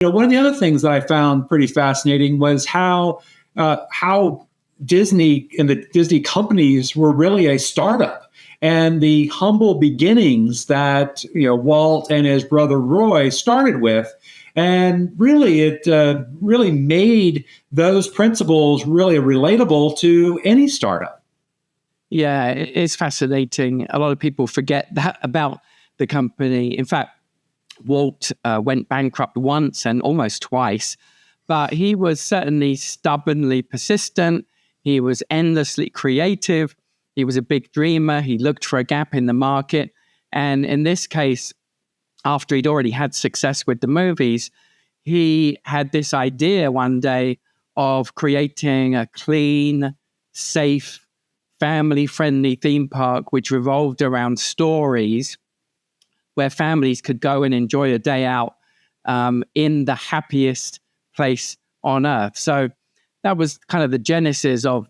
One of the other things that I found pretty fascinating was how Disney and the Disney companies were really a startup, and the humble beginnings that Walt and his brother Roy started with, and really it really made those principles really relatable to any startup. Yeah, it's fascinating. A lot of people forget that about the company. In fact, Walt went bankrupt once and almost twice, but he was certainly stubbornly persistent. He was endlessly creative. He was a big dreamer. He looked for a gap in the market. And in this case, after he'd already had success with the movies, he had this idea one day of creating a clean, safe, family-friendly theme park which revolved around stories where families could go and enjoy a day out in the happiest place on earth. So that was kind of the genesis of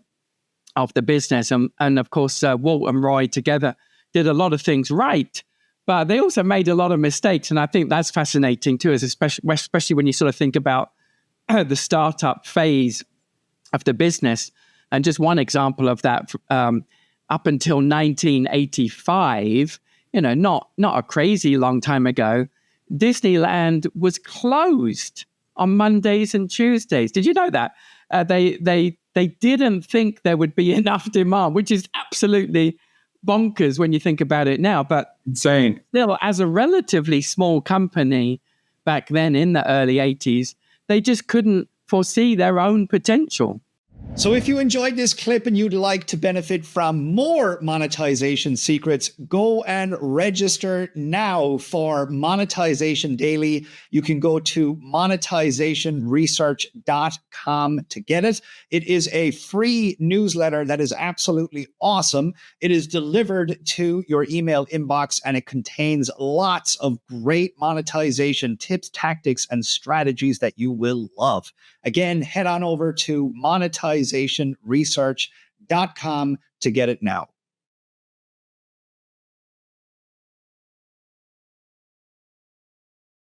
the business. And of course, Walt and Roy together did a lot of things right, but they also made a lot of mistakes. And I think that's fascinating too, especially when you sort of think about the startup phase of the business. And just one example of that, up until 1985, not a crazy long time ago, Disneyland was closed on Mondays and Tuesdays. Did you know that? They didn't think there would be enough demand, which is absolutely bonkers when you think about it now. But insane. Still, as a relatively small company back then in the early 80s, they just couldn't foresee their own potential. So if you enjoyed this clip and you'd like to benefit from more monetization secrets, go and register now for Monetization Daily. You can go to monetizationresearch.com to get it. It is a free newsletter that is absolutely awesome. It is delivered to your email inbox, and it contains lots of great monetization tips, tactics, and strategies that you will love. Again, head on over to monetizationresearch.com to get it now.